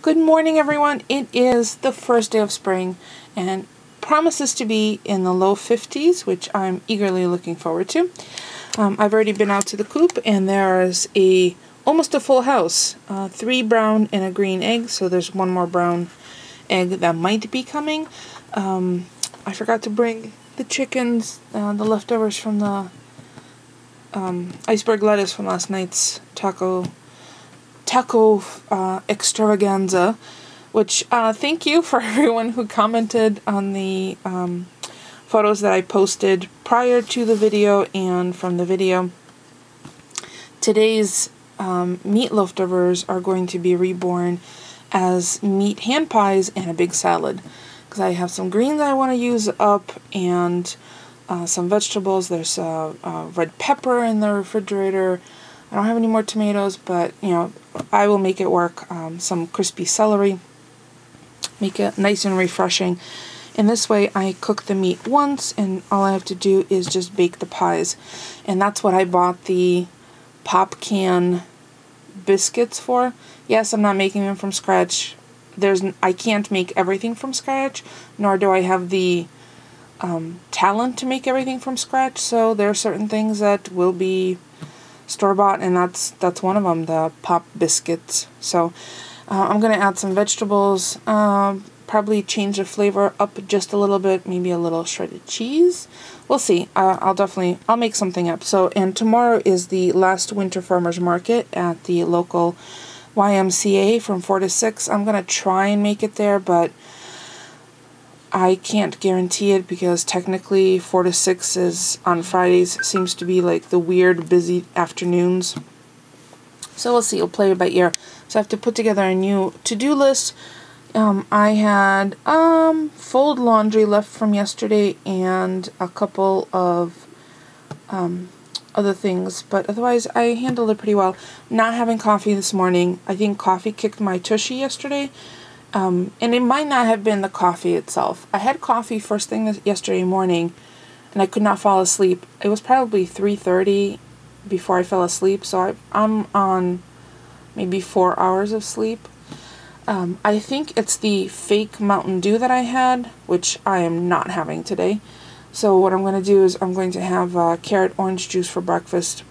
Good morning, everyone. It is the first day of spring and promises to be in the low 50s, which I'm eagerly looking forward to. I've already been out to the coop and there's almost a full house. 3 brown and a green egg, so there's one more brown egg that might be coming. I forgot to bring the chickens, the leftovers from the iceberg lettuce from last night's taco extravaganza, which thank you for everyone who commented on the photos that I posted prior to the video and from the video. Today's meat leftovers are going to be reborn as meat hand pies and a big salad, because I have some greens I want to use up and some vegetables. There's red pepper in the refrigerator. I don't have any more tomatoes, but, you know, I will make it work. Some crispy celery. Make it nice and refreshing. And this way I cook the meat once, and all I have to do is just bake the pies. And that's what I bought the pop can biscuits for. Yes, I'm not making them from scratch. I can't make everything from scratch, nor do I have the talent to make everything from scratch. So there are certain things that will be store-bought, and that's one of them, the pop biscuits. So I'm going to add some vegetables, probably change the flavor up just a little bit, maybe a little shredded cheese. We'll see. I'll make something up. So, and tomorrow is the last winter farmers market at the local YMCA from 4 to 6. I'm going to try and make it there, but I can't guarantee it, because technically 4 to 6 is on Fridays, seems to be like the weird busy afternoons. So we'll see, we'll play it by ear. So I have to put together a new to-do list. I had fold laundry left from yesterday and a couple of other things, but otherwise I handled it pretty well. Not having coffee this morning. I think coffee kicked my tushy yesterday. And it might not have been the coffee itself. I had coffee first thing yesterday morning, and I could not fall asleep. It was probably 3:30 before I fell asleep, so I'm on maybe 4 hours of sleep. I think it's the fake Mountain Dew that I had, which I am not having today. So what I'm going to do is I'm going to have carrot orange juice for breakfast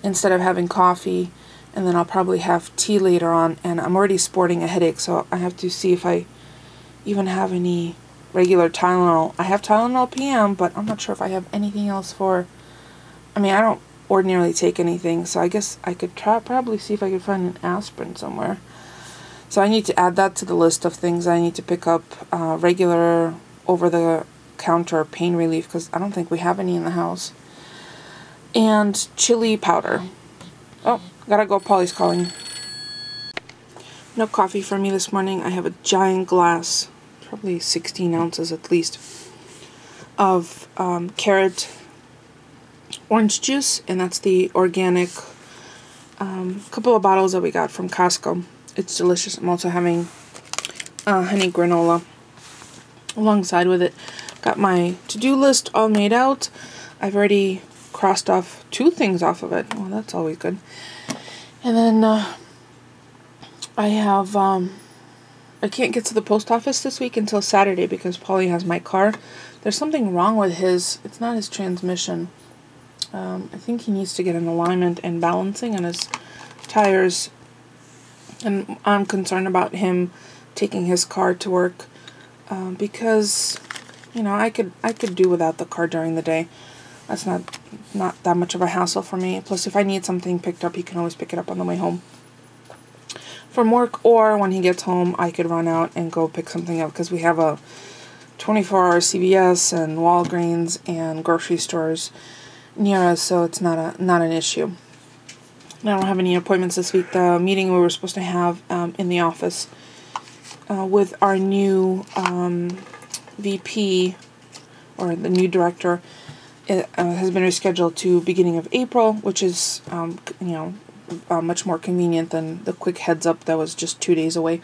instead of having coffee. And then I'll probably have tea later on, and I'm already sporting a headache, so I have to see if I even have any regular Tylenol. I have Tylenol PM, but I'm not sure if I have anything else for... I mean, I don't ordinarily take anything, so I guess I could probably see if I could find an aspirin somewhere. So I need to add that to the list of things I need to pick up, regular over-the-counter pain relief, because I don't think we have any in the house. And chili powder. Oh, gotta go, Polly's calling. No coffee for me this morning. I have a giant glass, probably 16 ounces at least, of carrot orange juice, and that's the organic couple of bottles that we got from Costco. It's delicious. I'm also having honey granola alongside with it. Got my to-do list all made out. I've already crossed off 2 things off of it. Well, that's always good. And then I have I can't get to the post office this week until Saturday because Polly has my car. There's something wrong with it's not his transmission. I think he needs to get an alignment and balancing on his tires, and I'm concerned about him taking his car to work because, you know, I could do without the car during the day. That's not that much of a hassle for me. Plus, if I need something picked up, he can always pick it up on the way home from work, or when he gets home, I could run out and go pick something up, because we have a 24-hour CVS and Walgreens and grocery stores near us, so it's not an issue. I don't have any appointments this week. The meeting we were supposed to have in the office with our new VP, or the new director, it has been rescheduled to beginning of April, which is, much more convenient than the quick heads up that was just 2 days away.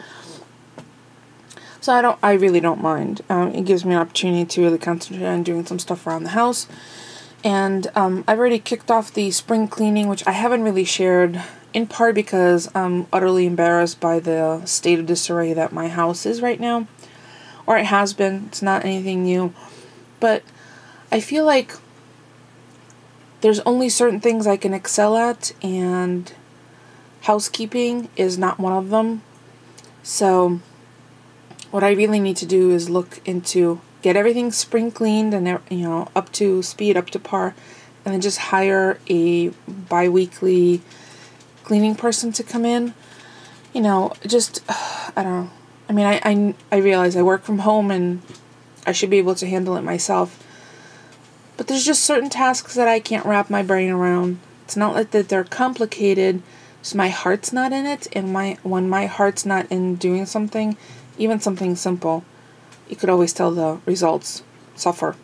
So I really don't mind. It gives me an opportunity to really concentrate on doing some stuff around the house. And I've already kicked off the spring cleaning, which I haven't really shared, in part because I'm utterly embarrassed by the state of disarray that my house is right now. Or it has been. It's not anything new. But I feel like there's only certain things I can excel at, and housekeeping is not one of them. So what I really need to do is look into get everything spring cleaned and, you know, up to speed, up to par, and then just hire a bi-weekly cleaning person to come in. You know, just I don't know. I mean, I realize I work from home and I should be able to handle it myself. But there's just certain tasks that I can't wrap my brain around. It's not like that they're complicated, just my heart's not in it, and when my heart's not in doing something, even something simple, you could always tell the results suffer.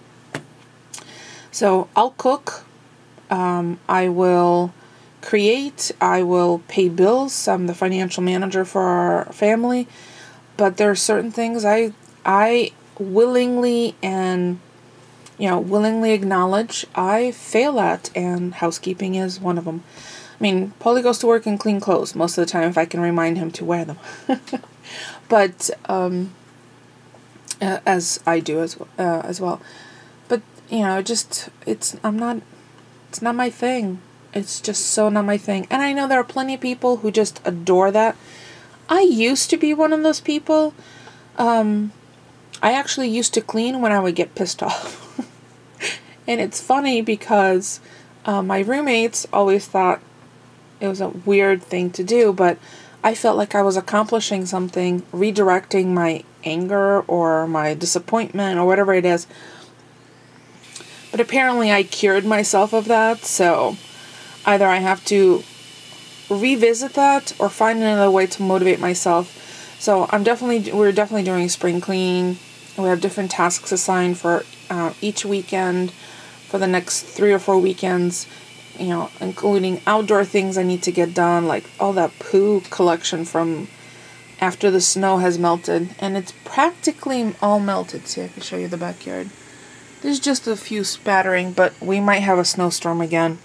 So I'll cook, I will create, I will pay bills. I'm the financial manager for our family, but there are certain things I willingly and willingly acknowledge I fail at, and housekeeping is one of them. I mean, Paulie goes to work in clean clothes most of the time if I can remind him to wear them. But, as I do as well. But, it's not my thing. It's just so not my thing. And I know there are plenty of people who just adore that. I used to be one of those people. I actually used to clean when I would get pissed off. And it's funny because my roommates always thought it was a weird thing to do, but I felt like I was accomplishing something, redirecting my anger or my disappointment or whatever it is. But apparently I cured myself of that, so either I have to revisit that or find another way to motivate myself. So we're definitely doing spring cleaning. We have different tasks assigned for each weekend for the next 3 or 4 weekends, including outdoor things I need to get done, like all that poo collection from after the snow has melted. And it's practically all melted. See, I can show you the backyard. There's just a few spattering, but we might have a snowstorm again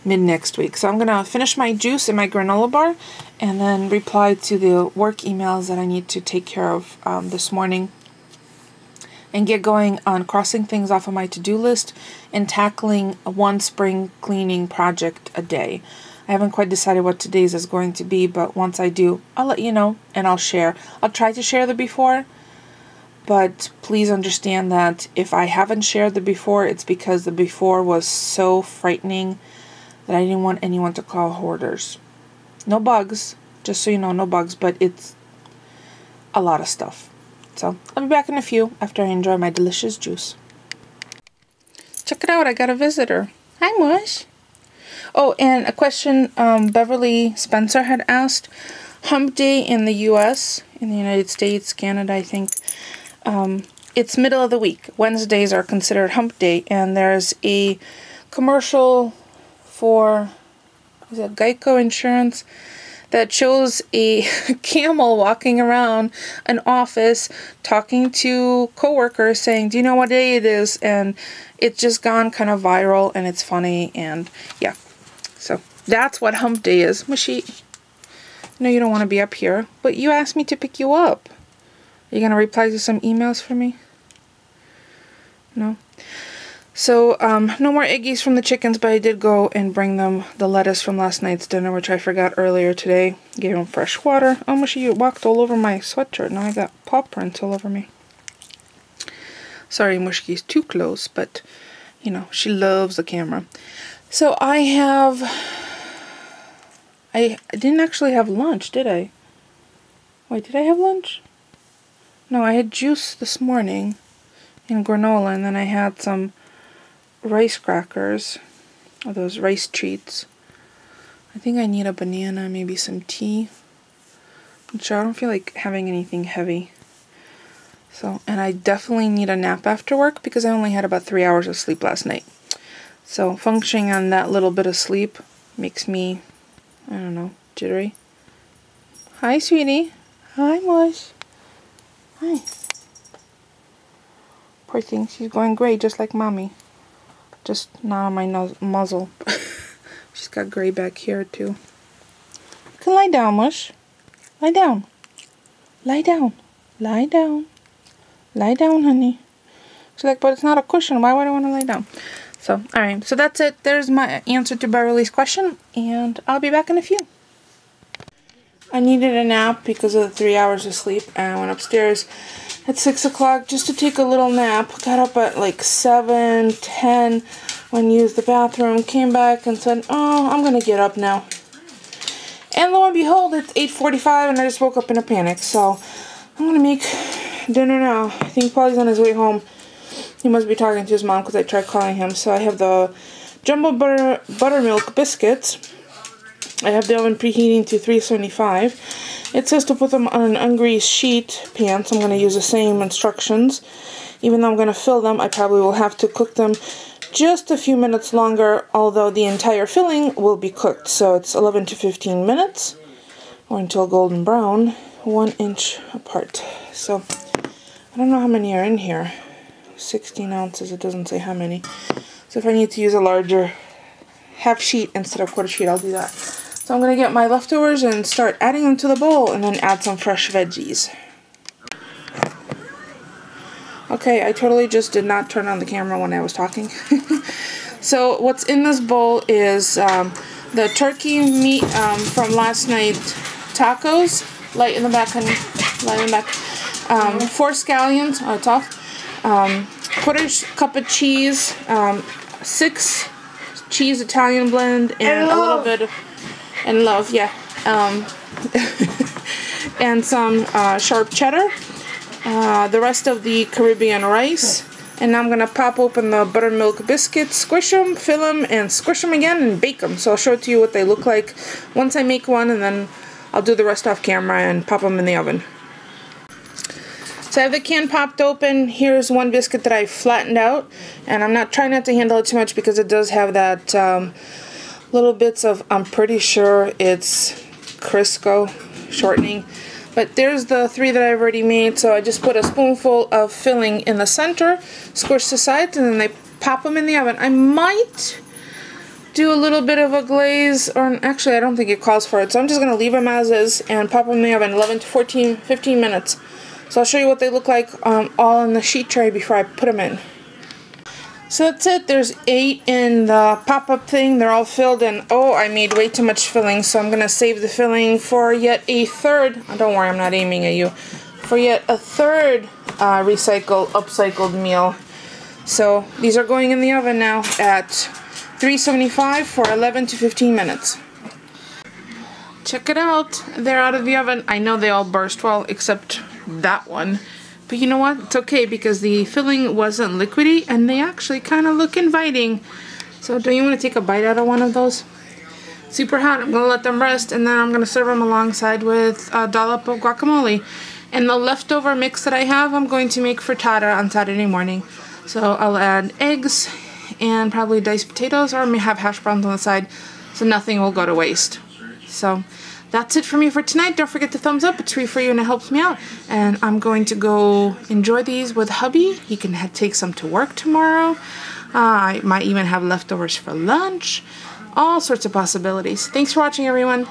mid next week. So I'm going to finish my juice and my granola bar and then reply to the work emails that I need to take care of this morning, and get going on crossing things off of my to-do list and tackling one spring cleaning project a day. I haven't quite decided what today's is going to be, but once I do, I'll let you know and I'll share. I'll try to share the before, but please understand that if I haven't shared the before, it's because the before was so frightening that I didn't want anyone to call hoarders. No bugs, just so you know, no bugs, but it's a lot of stuff. So I'll be back in a few after I enjoy my delicious juice. Check it out, I got a visitor. Hi, Mush. Oh, and a question Beverly Spencer had asked. Hump Day in the U.S., in the United States, Canada, I think, it's middle of the week. Wednesdays are considered Hump Day, and there's a commercial for Geico Insurance that shows a camel walking around an office talking to coworkers saying, do you know what day it is? And it's just gone kind of viral, and it's funny, and yeah. So that's what Hump Day is. Mushy, no, you don't want to be up here, but you asked me to pick you up. Are you going to reply to some emails for me? No? So, no more eggies from the chickens, but I did go and bring them the lettuce from last night's dinner, which I forgot earlier today. Gave them fresh water. Oh, Mushy, you walked all over my sweatshirt. Now I got paw prints all over me. Sorry, Mushki's too close, but, she loves the camera. So I didn't actually have lunch, did I? Wait, did I have lunch? No, I had juice this morning and granola, and then I had some rice crackers, or those rice treats. I think I need a banana, maybe some tea. I'm sure I don't feel like having anything heavy. So, and I definitely need a nap after work because I only had about 3 hours of sleep last night. So functioning on that little bit of sleep makes me, I don't know, jittery. Hi, sweetie. Hi, Mush. Hi. Poor thing, she's going gray just like mommy. Just not on my muzzle. She's got gray back here too. You can lie down, Mush. Lie down. Lie down. Lie down. Lie down, honey. She's like, but it's not a cushion. Why would I want to lie down? So, alright. So that's it. There's my answer to Beverly's question. And I'll be back in a few. I needed a nap because of the 3 hours of sleep. And I went upstairs at 6 o'clock just to take a little nap. Got up at like 7:10 when used the bathroom. Came back and said, oh, I'm going to get up now. And lo and behold, it's 8:45 and I just woke up in a panic. So I'm going to make dinner now. I think Paulie's on his way home. He must be talking to his mom because I tried calling him. So I have the jumbo buttermilk biscuits. I have the oven preheating to 375. It says to put them on an ungreased sheet pan, so I'm going to use the same instructions. Even though I'm going to fill them, I probably will have to cook them just a few minutes longer, although the entire filling will be cooked. So it's 11 to 15 minutes, or until golden brown, 1 inch apart. So I don't know how many are in here. 16 ounces, it doesn't say how many. So if I need to use a larger half sheet instead of quarter sheet, I'll do that. So I'm going to get my leftovers and start adding them to the bowl and then add some fresh veggies. Okay, I totally just did not turn on the camera when I was talking. So what's in this bowl is the turkey meat from last night tacos. Light in the back, honey. Light in the back. 4 scallions, tough. Quarter cup of cheese. 6 cheese Italian blend and a little bit of, and love, yeah. And some sharp cheddar. The rest of the Caribbean rice. And now I'm going to pop open the buttermilk biscuits, squish them, fill them, and squish them again and bake them. So I'll show it to you what they look like once I make one, and then I'll do the rest off camera and pop them in the oven. So I have the can popped open. Here's one biscuit that I flattened out, and I'm not trying not to handle it too much because it does have that little bits of, I'm pretty sure it's Crisco shortening. But there's the 3 that I've already made, so I just put a spoonful of filling in the center, squish the sides, and then I pop them in the oven. I might do a little bit of a glaze, or actually I don't think it calls for it, so I'm just going to leave them as is and pop them in the oven 11 to 15 minutes. So I'll show you what they look like all in the sheet tray before I put them in. So that's it. There's 8 in the pop-up thing. They're all filled, and oh, I made way too much filling, so I'm going to save the filling for yet a third. Oh, don't worry, I'm not aiming at you. For yet a third upcycled meal. So these are going in the oven now at 375 for 11 to 15 minutes. Check it out. They're out of the oven. I know they all burst well, except that one. But you know what? It's okay because the filling wasn't liquidy and they actually kind of look inviting. So don't you want to take a bite out of one of those? Super hot. I'm going to let them rest and then I'm going to serve them alongside with a dollop of guacamole. And the leftover mix that I have, I'm going to make frittata on Saturday morning. So I'll add eggs and probably diced potatoes, or I may have hash browns on the side, so nothing will go to waste. So that's it for me for tonight. Don't forget to thumbs up. It's free for you and it helps me out. And I'm going to go enjoy these with hubby. He can take some to work tomorrow. I might even have leftovers for lunch. All sorts of possibilities. Thanks for watching, everyone.